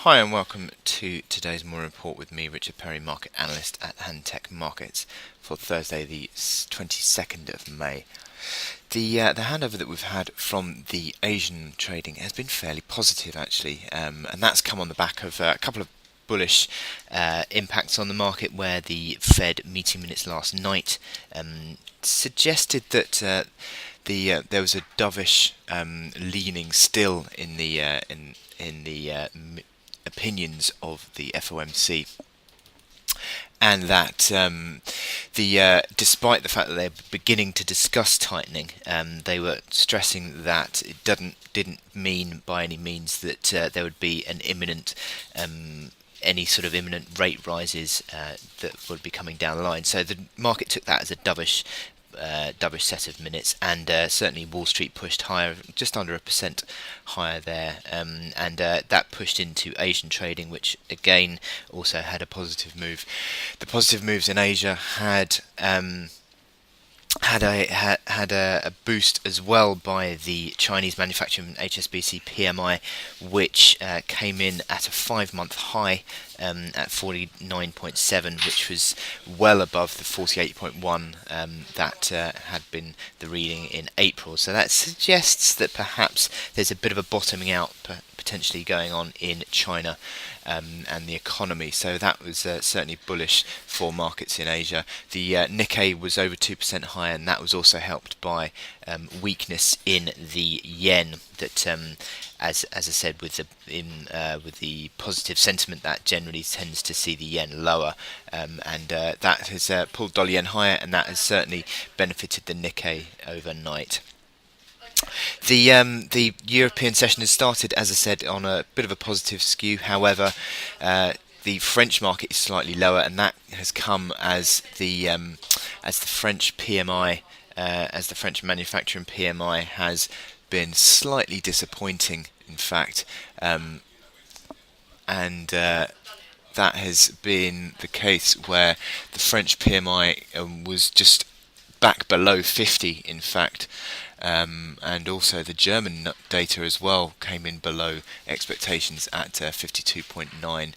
Hi and welcome to today's morning report with me, Richard Perry, market analyst at Handtech Markets for Thursday, the 22nd of May. The handover that we've had from the Asian trading has been fairly positive actually, and that's come on the back of a couple of bullish impacts on the market, where the Fed meeting minutes last night suggested that there was a dovish leaning still in the opinions of the FOMC, and that despite the fact that they're beginning to discuss tightening, they were stressing that it didn't mean by any means that there would be an imminent any sort of imminent rate rises that would be coming down the line. So the market took that as a dovish set of minutes, and certainly Wall Street pushed higher, just under 1% higher there, and that pushed into Asian trading, which again also had a positive move. The positive moves in Asia had a boost as well by the Chinese manufacturing HSBC PMI, which came in at a 5-month high at 49.7, which was well above the 48.1 that had been the reading in April. So that suggests that perhaps there's a bit of a bottoming out potentially going on in China and the economy. So that was certainly bullish for markets in Asia. The Nikkei was over 2% higher, and that was also helped by weakness in the yen. That, as I said, with the positive sentiment, that generally tends to see the yen lower, and that has pulled dollar yen higher, and that has certainly benefited the Nikkei overnight. The European session has started, as I said, on a bit of a positive skew. However, the French market is slightly lower, and that has come as the French PMI, as the French manufacturing PMI has been slightly disappointing, in fact, and that has been the case where the French PMI was just back below 50, in fact. And also the German data as well came in below expectations at 52.9,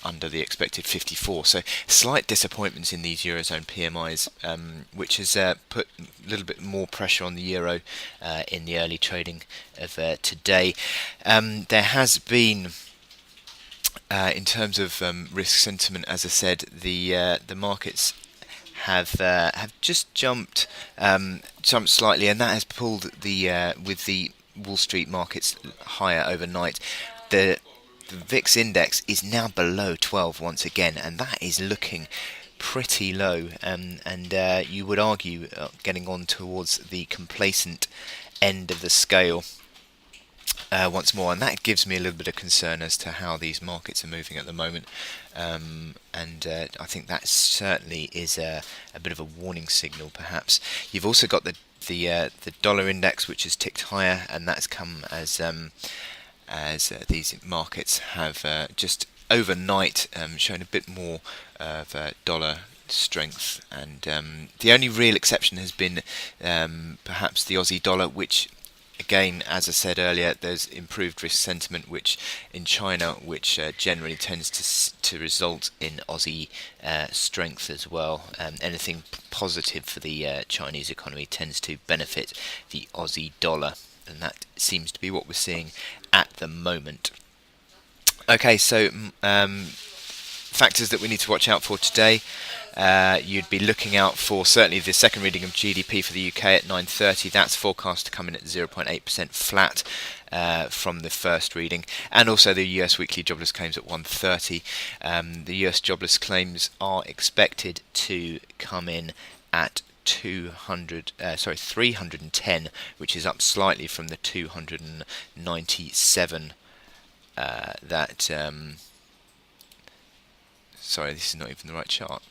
under the expected 54. So slight disappointments in these Eurozone PMIs, which has put a little bit more pressure on the euro in the early trading of today. There has been, in terms of risk sentiment, as I said, the markets have just jumped slightly, and that has pulled with the Wall Street markets higher overnight. The VIX index is now below 12 once again, and that is looking pretty low, and you would argue getting on towards the complacent end of the scale once more, and that gives me a little bit of concern as to how these markets are moving at the moment, and I think that certainly is a bit of a warning signal. Perhaps you've also got the dollar index, which has ticked higher, and that's come as these markets have just overnight shown a bit more of dollar strength, and the only real exception has been perhaps the Aussie dollar, which, again, as I said earlier, there's improved risk sentiment, which in China, which generally tends to result in Aussie strength as well. Anything positive for the Chinese economy tends to benefit the Aussie dollar, and that seems to be what we're seeing at the moment. Okay, so factors that we need to watch out for today. You'd be looking out for certainly the second reading of GDP for the UK at 9:30. That's forecast to come in at 0.8% flat from the first reading, and also the US weekly jobless claims at 1:30. The US jobless claims are expected to come in at 310, which is up slightly from the 297 that. Sorry, this is not even the right chart.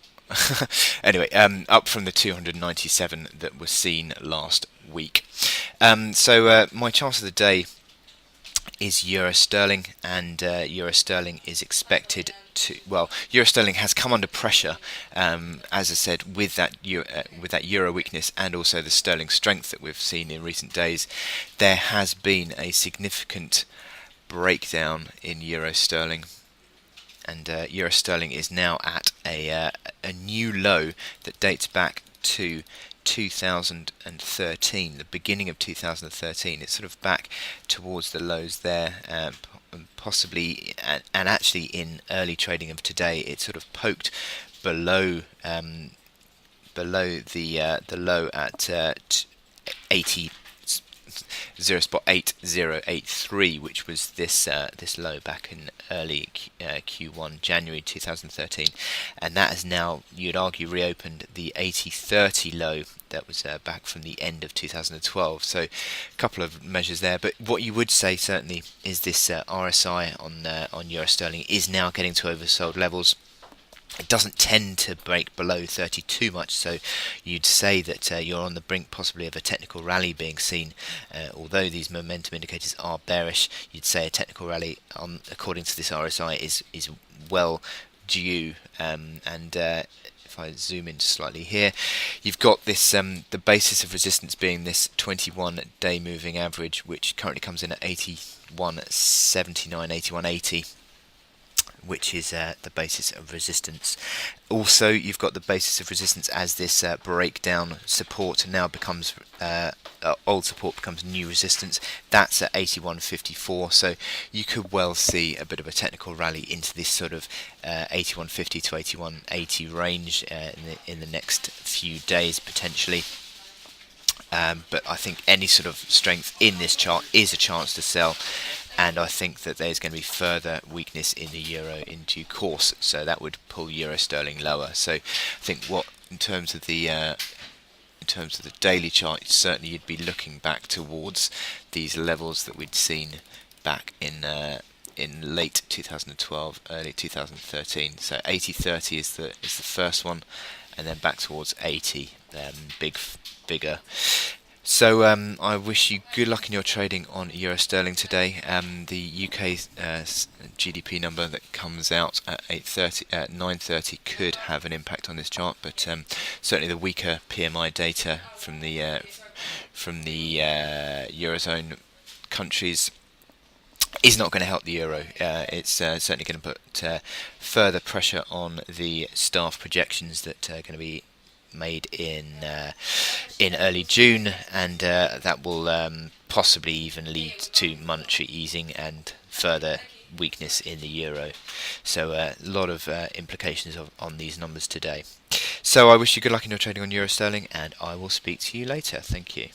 Anyway, up from the 297 that was seen last week. So my chart of the day is Euro Sterling, and Euro Sterling is expected to, well, Euro Sterling has come under pressure, as I said, with that Euro weakness and also the sterling strength that we've seen in recent days. There has been a significant breakdown in euro sterling. And euro sterling is now at a new low that dates back to 2013, the beginning of 2013. It's sort of back towards the lows there, possibly, and actually in early trading of today, it sort of poked below the low at 80. 0.8083, which was this low back in early Q1 January 2013, and that has now, you'd argue, reopened the 80.30 low that was back from the end of 2012. So a couple of measures there, but what you would say certainly is this RSI on euro sterling is now getting to oversold levels. It doesn't tend to break below 30 too much, so you'd say that you're on the brink possibly of a technical rally being seen. Although these momentum indicators are bearish, you'd say a technical rally, according to this RSI, is well due. If I zoom in slightly here, you've got this the basis of resistance being this 21-day moving average, which currently comes in at 81.79, 81.80. Which is the basis of resistance. Also, you've got the basis of resistance as this breakdown support now becomes old support becomes new resistance. That's at 81.54. So you could well see a bit of a technical rally into this sort of 81.50 to 81.80 range in the next few days potentially. But I think any sort of strength in this chart is a chance to sell, and I think that there's going to be further weakness in the euro in due course, so that would pull euro sterling lower. So I think in terms of the daily chart, certainly you'd be looking back towards these levels that we'd seen back in late 2012, early 2013. So 80.30 is the first one, and then back towards 80, bigger. So I wish you good luck in your trading on euro sterling today. The UK GDP number that comes out at 9:30 could have an impact on this chart, but certainly the weaker PMI data from the eurozone countries is not going to help the euro. It's certainly going to put further pressure on the staff projections that are going to be made in early June, and that will possibly even lead to monetary easing and further weakness in the euro. So a lot of implications on these numbers today. So I wish you good luck in your trading on euro sterling, and I will speak to you later. Thank you.